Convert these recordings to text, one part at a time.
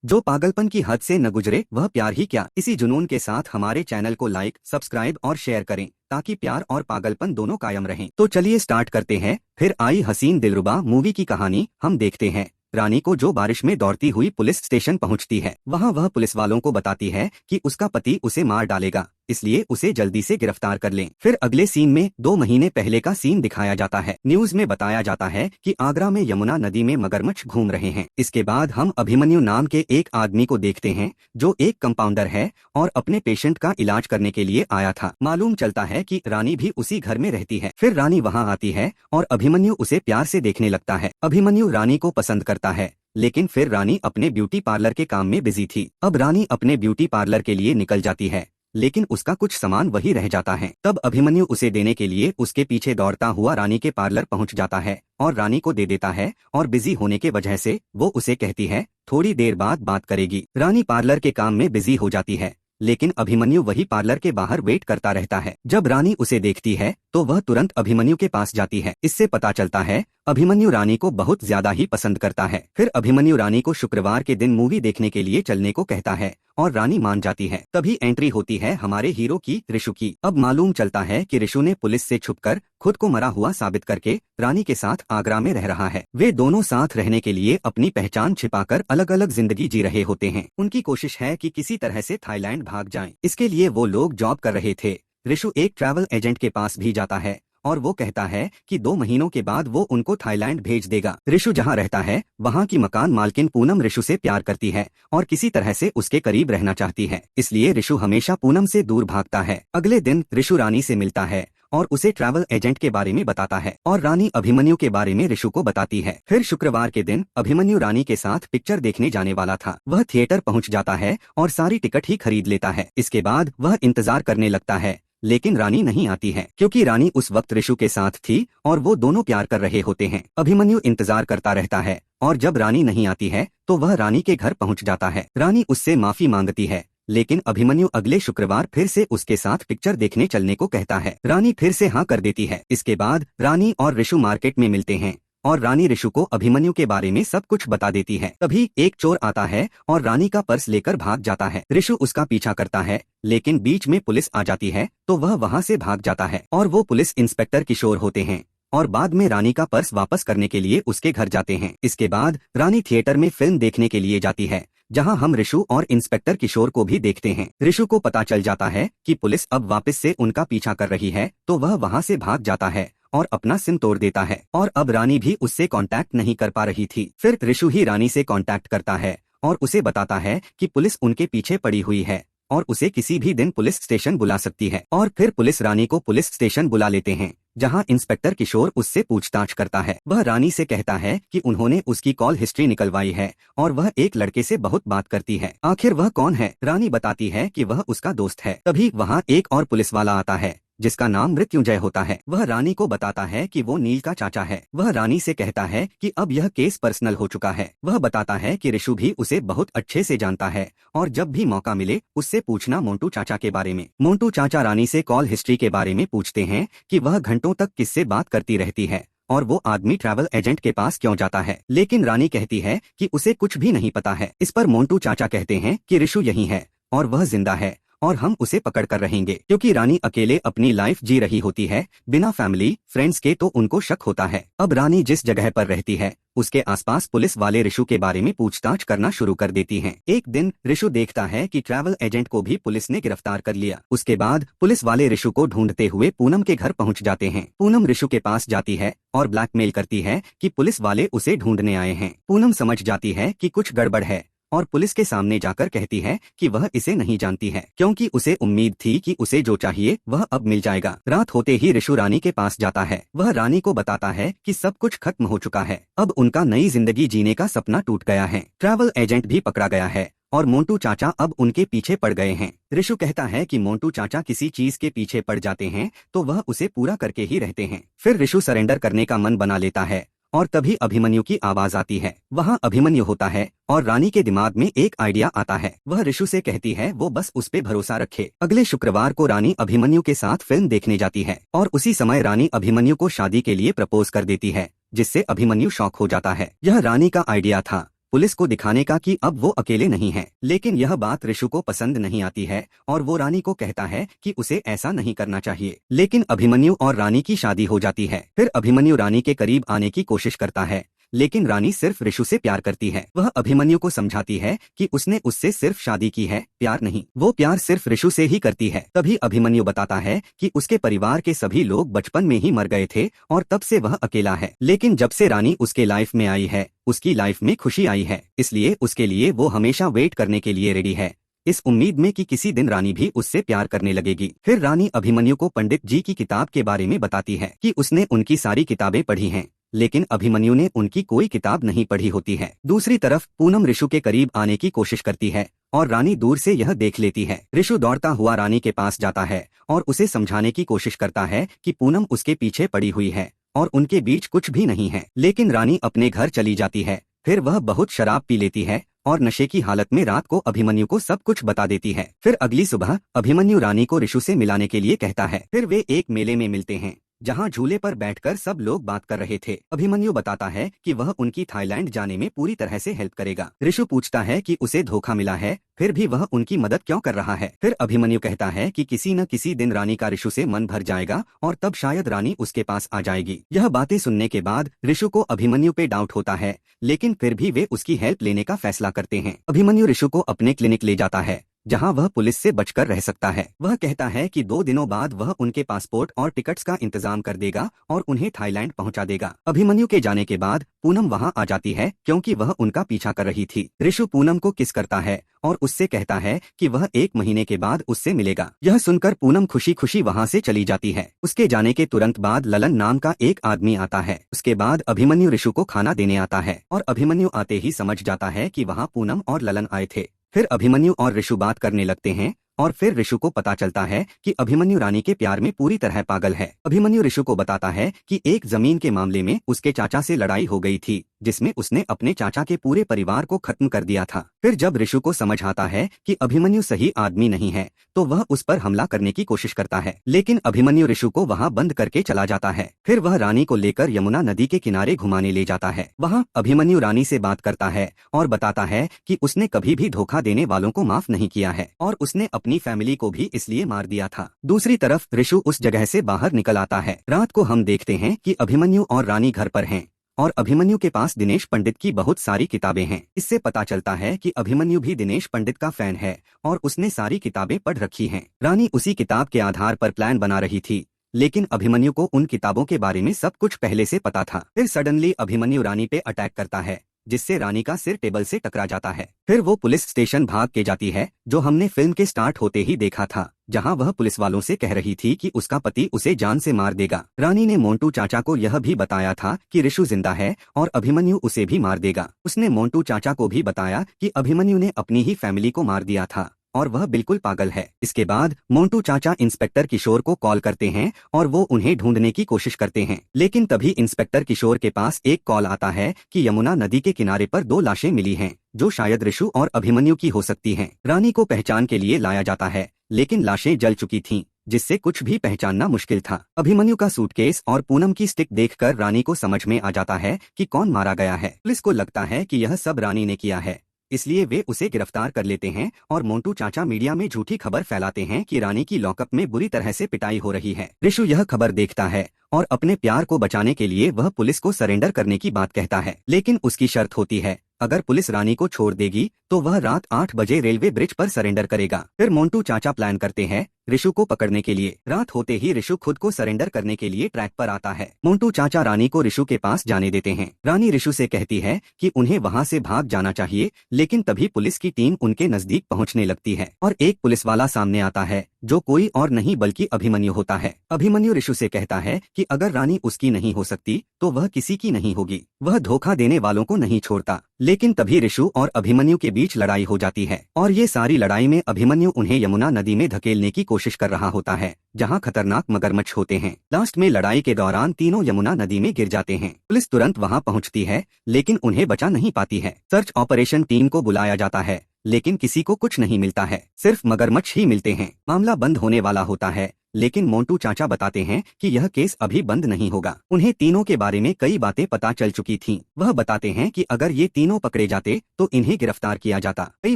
जो पागलपन की हद से न गुजरे वह प्यार ही क्या। इसी जुनून के साथ हमारे चैनल को लाइक, सब्सक्राइब और शेयर करें ताकि प्यार और पागलपन दोनों कायम रहें। तो चलिए स्टार्ट करते हैं। फिर आई हसीन दिलरुबा मूवी की कहानी हम देखते हैं। रानी को जो बारिश में दौड़ती हुई पुलिस स्टेशन पहुंचती है, वहां वह पुलिस वालों को बताती है कि उसका पति उसे मार डालेगा, इसलिए उसे जल्दी से गिरफ्तार कर लें। फिर अगले सीन में 2 महीने पहले का सीन दिखाया जाता है। न्यूज में बताया जाता है कि आगरा में यमुना नदी में मगरमच्छ घूम रहे हैं। इसके बाद हम अभिमन्यु नाम के एक आदमी को देखते हैं जो एक कंपाउंडर है और अपने पेशेंट का इलाज करने के लिए आया था। मालूम चलता है कि रानी भी उसी घर में रहती है। फिर रानी वहां आती है और अभिमन्यु उसे प्यार से देखने लगता है। अभिमन्यु रानी को पसंद करता है, लेकिन फिर रानी अपने ब्यूटी पार्लर के काम में बिजी थी। अब रानी अपने ब्यूटी पार्लर के लिए निकल जाती है, लेकिन उसका कुछ सामान वही रह जाता है। तब अभिमन्यु उसे देने के लिए उसके पीछे दौड़ता हुआ रानी के पार्लर पहुंच जाता है और रानी को दे देता है, और बिजी होने के वजह से वो उसे कहती है थोड़ी देर बाद बात करेगी। रानी पार्लर के काम में बिजी हो जाती है, लेकिन अभिमन्यु वही पार्लर के बाहर वेट करता रहता है। जब रानी उसे देखती है तो वह तुरंत अभिमन्यु के पास जाती है। इससे पता चलता है अभिमन्यु रानी को बहुत ज्यादा ही पसंद करता है। फिर अभिमन्यु रानी को शुक्रवार के दिन मूवी देखने के लिए चलने को कहता है और रानी मान जाती है। तभी एंट्री होती है हमारे हीरो की, ऋषु की। अब मालूम चलता है कि ऋषु ने पुलिस से छुपकर खुद को मरा हुआ साबित करके रानी के साथ आगरा में रह रहा है। वे दोनों साथ रहने के लिए अपनी पहचान छिपाकर अलग अलग जिंदगी जी रहे होते हैं। उनकी कोशिश है कि किसी तरह से थाईलैंड भाग जाएं। इसके लिए वो लोग जॉब कर रहे थे। ऋषु एक ट्रैवल एजेंट के पास भी जाता है और वो कहता है कि 2 महीनों के बाद वो उनको थाईलैंड भेज देगा। ऋषु जहाँ रहता है वहाँ की मकान मालकिन पूनम ऋषु से प्यार करती है और किसी तरह से उसके करीब रहना चाहती है, इसलिए ऋषु हमेशा पूनम से दूर भागता है। अगले दिन ऋषु रानी से मिलता है और उसे ट्रैवल एजेंट के बारे में बताता है और रानी अभिमन्यु के बारे में ऋषु को बताती है। फिर शुक्रवार के दिन अभिमन्यु रानी के साथ पिक्चर देखने जाने वाला था। वह थिएटर पहुंच जाता है और सारी टिकट ही खरीद लेता है। इसके बाद वह इंतजार करने लगता है, लेकिन रानी नहीं आती है क्योंकि रानी उस वक्त ऋषु के साथ थी और वो दोनों प्यार कर रहे होते हैं। अभिमन्यु इंतजार करता रहता है और जब रानी नहीं आती है तो वह रानी के घर पहुंच जाता है। रानी उससे माफी मांगती है, लेकिन अभिमन्यु अगले शुक्रवार फिर से उसके साथ पिक्चर देखने चलने को कहता है। रानी फिर से हाँ कर देती है। इसके बाद रानी और ऋषु मार्केट में मिलते हैं और रानी ऋषु को अभिमन्यु के बारे में सब कुछ बता देती है। तभी एक चोर आता है और रानी का पर्स लेकर भाग जाता है। ऋषु उसका पीछा करता है, लेकिन बीच में पुलिस आ जाती है तो वह वहां से भाग जाता है और वो पुलिस इंस्पेक्टर किशोर होते हैं और बाद में रानी का पर्स वापस करने के लिए उसके घर जाते हैं। इसके बाद रानी थिएटर में फिल्म देखने के लिए जाती है, जहां हम ऋषु और इंस्पेक्टर किशोर को भी देखते हैं। ऋषु को पता चल जाता है कि पुलिस अब वापस से उनका पीछा कर रही है, तो वह वहां से भाग जाता है और अपना सिम तोड़ देता है और अब रानी भी उससे कांटेक्ट नहीं कर पा रही थी। फिर ऋषु ही रानी से कांटेक्ट करता है और उसे बताता है कि पुलिस उनके पीछे पड़ी हुई है और उसे किसी भी दिन पुलिस स्टेशन बुला सकती है। और फिर पुलिस रानी को पुलिस स्टेशन बुला लेते हैं, जहां इंस्पेक्टर किशोर उससे पूछताछ करता है। वह रानी से कहता है कि उन्होंने उसकी कॉल हिस्ट्री निकलवाई है और वह एक लड़के से बहुत बात करती है। आखिर वह कौन है? रानी बताती है कि वह उसका दोस्त है। तभी वहां एक और पुलिस वाला आता है जिसका नाम मृत्युंजय होता है। वह रानी को बताता है कि वो नील का चाचा है। वह रानी से कहता है कि अब यह केस पर्सनल हो चुका है। वह बताता है कि ऋषु भी उसे बहुत अच्छे से जानता है और जब भी मौका मिले उससे पूछना मोंटू चाचा के बारे में। मोंटू चाचा रानी से कॉल हिस्ट्री के बारे में पूछते हैं कि वह घंटों तक किससे बात करती रहती है और वो आदमी ट्रैवल एजेंट के पास क्यों जाता है, लेकिन रानी कहती है कि उसे कुछ भी नहीं पता है। इस पर मोंटू चाचा कहते हैं कि ऋषु यही है और वह जिंदा है और हम उसे पकड़ कर रहेंगे, क्योंकि रानी अकेले अपनी लाइफ जी रही होती है बिना फैमिली फ्रेंड्स के, तो उनको शक होता है। अब रानी जिस जगह पर रहती है उसके आसपास पुलिस वाले ऋषु के बारे में पूछताछ करना शुरू कर देती हैं। एक दिन ऋषु देखता है कि ट्रैवल एजेंट को भी पुलिस ने गिरफ्तार कर लिया। उसके बाद पुलिस वाले ऋषु को ढूंढते हुए पूनम के घर पहुंच जाते हैं। पूनम ऋषु के पास जाती है और ब्लैकमेल करती है कि पुलिस वाले उसे ढूंढने आए हैं। पूनम समझ जाती है कि कुछ गड़बड़ है और पुलिस के सामने जाकर कहती है कि वह इसे नहीं जानती है, क्योंकि उसे उम्मीद थी कि उसे जो चाहिए वह अब मिल जाएगा। रात होते ही ऋषु रानी के पास जाता है। वह रानी को बताता है कि सब कुछ खत्म हो चुका है, अब उनका नई जिंदगी जीने का सपना टूट गया है। ट्रैवल एजेंट भी पकड़ा गया है और मोंटू चाचा अब उनके पीछे पड़ गए हैं। ऋषु कहता है कि मोंटू चाचा किसी चीज के पीछे पड़ जाते हैं तो वह उसे पूरा करके ही रहते हैं। फिर ऋषु सरेंडर करने का मन बना लेता है और तभी अभिमन्यु की आवाज आती है। वहाँ अभिमन्यु होता है और रानी के दिमाग में एक आइडिया आता है। वह ऋषु से कहती है वो बस उस पे भरोसा रखे। अगले शुक्रवार को रानी अभिमन्यु के साथ फिल्म देखने जाती है और उसी समय रानी अभिमन्यु को शादी के लिए प्रपोज कर देती है, जिससे अभिमन्यु शॉक हो जाता है। यह रानी का आइडिया था, पुलिस को दिखाने का कि अब वो अकेले नहीं है। लेकिन यह बात ऋषु को पसंद नहीं आती है और वो रानी को कहता है कि उसे ऐसा नहीं करना चाहिए। लेकिन अभिमन्यु और रानी की शादी हो जाती है। फिर अभिमन्यु रानी के करीब आने की कोशिश करता है, लेकिन रानी सिर्फ ऋषु से प्यार करती है। वह अभिमन्यु को समझाती है कि उसने उससे सिर्फ शादी की है, प्यार नहीं। वो प्यार सिर्फ ऋषु से ही करती है। तभी अभिमन्यु बताता है कि उसके परिवार के सभी लोग बचपन में ही मर गए थे और तब से वह अकेला है। लेकिन जब से रानी उसके लाइफ में आई है, उसकी लाइफ में खुशी आई है, इसलिए उसके लिए वो हमेशा वेट करने के लिए रेडी है, इस उम्मीद में कि किसी दिन रानी भी उससे प्यार करने लगेगी। फिर रानी अभिमन्यु को पंडित जी की किताब के बारे में बताती है कि उसने उनकी सारी किताबें पढ़ी हैं, लेकिन अभिमन्यु ने उनकी कोई किताब नहीं पढ़ी होती है। दूसरी तरफ पूनम ऋषु के करीब आने की कोशिश करती है और रानी दूर से यह देख लेती है। ऋषु दौड़ता हुआ रानी के पास जाता है और उसे समझाने की कोशिश करता है कि पूनम उसके पीछे पड़ी हुई है और उनके बीच कुछ भी नहीं है। लेकिन रानी अपने घर चली जाती है। फिर वह बहुत शराब पी लेती है और नशे की हालत में रात को अभिमन्यु को सब कुछ बता देती है। फिर अगली सुबह अभिमन्यु रानी को ऋषु से मिलाने के लिए कहता है। फिर वे एक मेले में मिलते हैं जहां झूले पर बैठकर सब लोग बात कर रहे थे। अभिमन्यु बताता है कि वह उनकी थाईलैंड जाने में पूरी तरह से हेल्प करेगा। ऋषु पूछता है कि उसे धोखा मिला है, फिर भी वह उनकी मदद क्यों कर रहा है। फिर अभिमन्यु कहता है कि किसी न किसी दिन रानी का ऋषु से मन भर जाएगा और तब शायद रानी उसके पास आ जाएगी। यह बातें सुनने के बाद ऋषु को अभिमन्यु पे डाउट होता है, लेकिन फिर भी वे उसकी हेल्प लेने का फैसला करते हैं। अभिमन्यु ऋषु को अपने क्लिनिक ले जाता है जहां वह पुलिस से बचकर रह सकता है। वह कहता है कि 2 दिनों बाद वह उनके पासपोर्ट और टिकट्स का इंतजाम कर देगा और उन्हें थाईलैंड पहुंचा देगा। अभिमन्यु के जाने के बाद पूनम वहां आ जाती है क्योंकि वह उनका पीछा कर रही थी। ऋषु पूनम को किस करता है और उससे कहता है कि वह 1 महीने के बाद उससे मिलेगा। यह सुनकर पूनम खुशी खुशी वहां से चली जाती है। उसके जाने के तुरंत बाद ललन नाम का एक आदमी आता है। उसके बाद अभिमन्यु ऋषु को खाना देने आता है और अभिमन्यु आते ही समझ जाता है कि वहाँ पूनम और ललन आए थे। फिर अभिमन्यु और ऋषु बात करने लगते हैं और फिर ऋषु को पता चलता है कि अभिमन्यु रानी के प्यार में पूरी तरह पागल है। अभिमन्यु ऋषु को बताता है कि एक जमीन के मामले में उसके चाचा से लड़ाई हो गई थी, जिसमें उसने अपने चाचा के पूरे परिवार को खत्म कर दिया था। फिर जब ऋषु को समझ आता है कि अभिमन्यु सही आदमी नहीं है, तो वह उस पर हमला करने की कोशिश करता है, लेकिन अभिमन्यु ऋषु को वहां बंद करके चला जाता है। फिर वह रानी को लेकर यमुना नदी के किनारे घुमाने ले जाता है। वहाँ अभिमन्यु रानी से बात करता है और बताता है कि उसने कभी भी धोखा देने वालों को माफ नहीं किया है और उसने अपनी फैमिली को भी इसलिए मार दिया था। दूसरी तरफ ऋषु उस जगह से बाहर निकल आता है। रात को हम देखते हैं कि अभिमन्यु और रानी घर पर हैं और अभिमन्यु के पास दिनेश पंडित की बहुत सारी किताबें हैं। इससे पता चलता है कि अभिमन्यु भी दिनेश पंडित का फैन है और उसने सारी किताबें पढ़ रखी हैं। रानी उसी किताब के आधार पर प्लान बना रही थी, लेकिन अभिमन्यु को उन किताबों के बारे में सब कुछ पहले से पता था। फिर सडनली अभिमन्यु रानी पे अटैक करता है, जिससे रानी का सिर टेबल से टकरा जाता है। फिर वो पुलिस स्टेशन भाग के जाती है, जो हमने फिल्म के स्टार्ट होते ही देखा था, जहां वह पुलिस वालों से कह रही थी कि उसका पति उसे जान से मार देगा। रानी ने मोंटू चाचा को यह भी बताया था कि ऋषु जिंदा है और अभिमन्यु उसे भी मार देगा। उसने मोंटू चाचा को भी बताया कि अभिमन्यु ने अपनी ही फैमिली को मार दिया था और वह बिल्कुल पागल है। इसके बाद मोंटू चाचा इंस्पेक्टर किशोर को कॉल करते हैं और वो उन्हें ढूंढने की कोशिश करते हैं, लेकिन तभी इंस्पेक्टर किशोर के पास एक कॉल आता है कि यमुना नदी के किनारे पर 2 लाशें मिली हैं, जो शायद ऋषु और अभिमन्यु की हो सकती हैं। रानी को पहचान के लिए लाया जाता है, लेकिन लाशें जल चुकी थीं, जिससे कुछ भी पहचानना मुश्किल था। अभिमन्यु का सूटकेस और पूनम की स्टिक देखकर रानी को समझ में आ जाता है कि कौन मारा गया है। पुलिस को लगता है कि यह सब रानी ने किया है, इसलिए वे उसे गिरफ्तार कर लेते हैं और मोंटू चाचा मीडिया में झूठी खबर फैलाते हैं कि रानी की लॉकअप में बुरी तरह से पिटाई हो रही है। ऋषु यह खबर देखता है और अपने प्यार को बचाने के लिए वह पुलिस को सरेंडर करने की बात कहता है, लेकिन उसकी शर्त होती है, अगर पुलिस रानी को छोड़ देगी तो वह रात 8 बजे रेलवे ब्रिज पर सरेंडर करेगा। फिर मोंटू चाचा प्लान करते हैं ऋषु को पकड़ने के लिए। रात होते ही ऋषु खुद को सरेंडर करने के लिए ट्रैक पर आता है। मोंटू चाचा रानी को ऋषु के पास जाने देते हैं। रानी ऋषु से कहती है कि उन्हें वहां से भाग जाना चाहिए, लेकिन तभी पुलिस की टीम उनके नजदीक पहुंचने लगती है और एक पुलिस वाला सामने आता है, जो कोई और नहीं बल्कि अभिमन्यु होता है। अभिमन्यु ऋषु से कहता है कि अगर रानी उसकी नहीं हो सकती तो वह किसी की नहीं होगी। वह धोखा देने वालों को नहीं छोड़ता। लेकिन तभी ऋषु और अभिमन्यु के बीच लड़ाई हो जाती है और ये सारी लड़ाई में अभिमन्यु उन्हें यमुना नदी में धकेलने की कोशिश कर रहा होता है, जहां खतरनाक मगरमच्छ होते हैं। लास्ट में लड़ाई के दौरान तीनों यमुना नदी में गिर जाते हैं। पुलिस तुरंत वहां पहुंचती है, लेकिन उन्हें बचा नहीं पाती है। सर्च ऑपरेशन टीम को बुलाया जाता है, लेकिन किसी को कुछ नहीं मिलता है, सिर्फ मगरमच्छ ही मिलते हैं। मामला बंद होने वाला होता है, लेकिन मोंटू चाचा बताते हैं कि यह केस अभी बंद नहीं होगा। उन्हें तीनों के बारे में कई बातें पता चल चुकी थीं। वह बताते हैं कि अगर ये तीनों पकड़े जाते तो इन्हें गिरफ्तार किया जाता। कई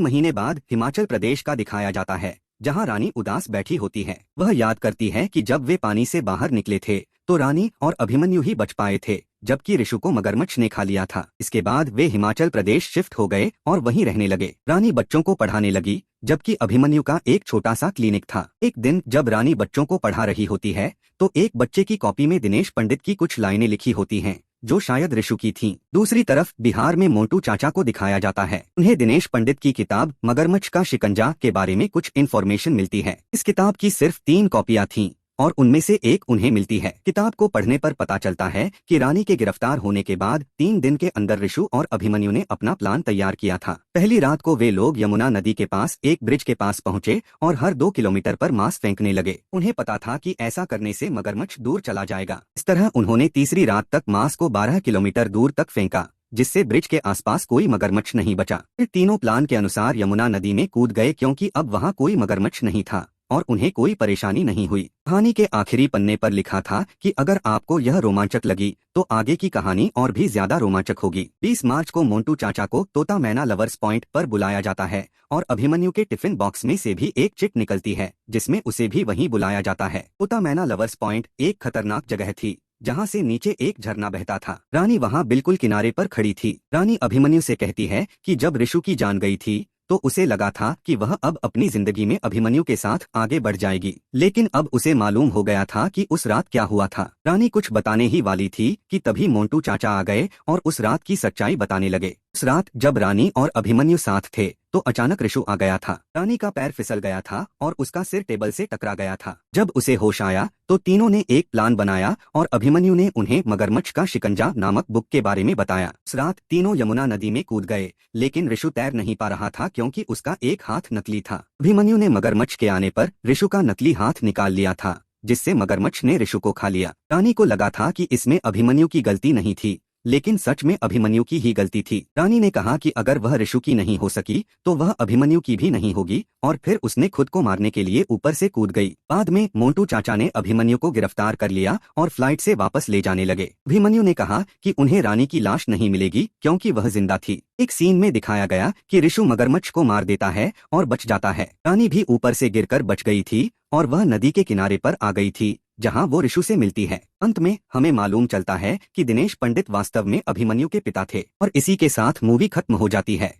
महीने बाद हिमाचल प्रदेश का दिखाया जाता है, जहां रानी उदास बैठी होती है। वह याद करती है कि जब वे पानी से बाहर निकले थे तो रानी और अभिमन्यु ही बच पाए थे, जबकि ऋषु को मगरमच्छ ने खा लिया था। इसके बाद वे हिमाचल प्रदेश शिफ्ट हो गए और वहीं रहने लगे। रानी बच्चों को पढ़ाने लगी, जबकि अभिमन्यु का एक छोटा सा क्लिनिक था। एक दिन जब रानी बच्चों को पढ़ा रही होती है तो एक बच्चे की कॉपी में दिनेश पंडित की कुछ लाइनें लिखी होती हैं, जो शायद ऋषु की थीं। दूसरी तरफ बिहार में मोंटू चाचा को दिखाया जाता है। उन्हें दिनेश पंडित की किताब मगरमच्छ का शिकंजा के बारे में कुछ इन्फॉर्मेशन मिलती है। इस किताब की सिर्फ 3 कॉपियां थीं और उनमें से एक उन्हें मिलती है। किताब को पढ़ने पर पता चलता है कि रानी के गिरफ्तार होने के बाद 3 दिन के अंदर ऋषु और अभिमन्यु ने अपना प्लान तैयार किया था। पहली रात को वे लोग यमुना नदी के पास एक ब्रिज के पास पहुंचे और हर 2 किलोमीटर पर मांस फेंकने लगे। उन्हें पता था कि ऐसा करने से मगरमच्छ दूर चला जाएगा। इस तरह उन्होंने तीसरी रात तक मांस को 12 किलोमीटर दूर तक फेंका, जिससे ब्रिज के आसपास कोई मगरमच्छ नहीं बचा। फिर तीनों प्लान के अनुसार यमुना नदी में कूद गए, क्योंकि अब वहाँ कोई मगरमच्छ नहीं था और उन्हें कोई परेशानी नहीं हुई। कहानी के आखिरी पन्ने पर लिखा था कि अगर आपको यह रोमांचक लगी तो आगे की कहानी और भी ज्यादा रोमांचक होगी। 20 मार्च को मोंटू चाचा को तोता मैना लवर्स पॉइंट पर बुलाया जाता है और अभिमन्यु के टिफिन बॉक्स में से भी एक चिट निकलती है, जिसमें उसे भी वहीं बुलाया जाता है। तोता मैना लवर्स पॉइंट एक खतरनाक जगह थी, जहाँ से नीचे एक झरना बहता था। रानी वहाँ बिल्कुल किनारे पर खड़ी थी। रानी अभिमन्यु से कहती है कि जब ऋषु की जान गई थी तो उसे लगा था कि वह अब अपनी जिंदगी में अभिमन्यु के साथ आगे बढ़ जाएगी, लेकिन अब उसे मालूम हो गया था कि उस रात क्या हुआ था। रानी कुछ बताने ही वाली थी कि तभी मोंटू चाचा आ गए और उस रात की सच्चाई बताने लगे। उस रात जब रानी और अभिमन्यु साथ थे तो अचानक ऋषु आ गया था। रानी का पैर फिसल गया था और उसका सिर टेबल से टकरा गया था। जब उसे होश आया तो तीनों ने एक प्लान बनाया और अभिमन्यु ने उन्हें मगरमच्छ का शिकंजा नामक बुक के बारे में बताया। उस रात तीनों यमुना नदी में कूद गए, लेकिन ऋषु तैर नहीं पा रहा था क्योंकि उसका एक हाथ नकली था। अभिमन्यु ने मगरमच्छ के आने पर ऋषु का नकली हाथ निकाल लिया था, जिससे मगरमच्छ ने ऋषु को खा लिया। रानी को लगा था कि इसमें अभिमन्यु की गलती नहीं थी, लेकिन सच में अभिमन्यु की ही गलती थी। रानी ने कहा कि अगर वह ऋषु की नहीं हो सकी तो वह अभिमन्यु की भी नहीं होगी, और फिर उसने खुद को मारने के लिए ऊपर से कूद गई। बाद में मोंटू चाचा ने अभिमन्यु को गिरफ्तार कर लिया और फ्लाइट से वापस ले जाने लगे। अभिमन्यु ने कहा कि उन्हें रानी की लाश नहीं मिलेगी क्योंकि वह जिंदा थी। एक सीन में दिखाया गया कि ऋषु मगरमच्छ को मार देता है और बच जाता है। रानी भी ऊपर से गिरकर बच गई थी और वह नदी के किनारे पर आ गई थी, जहां वो ऋषु से मिलती है। अंत में हमें मालूम चलता है कि दिनेश पंडित वास्तव में अभिमन्यु के पिता थे और इसी के साथ मूवी खत्म हो जाती है।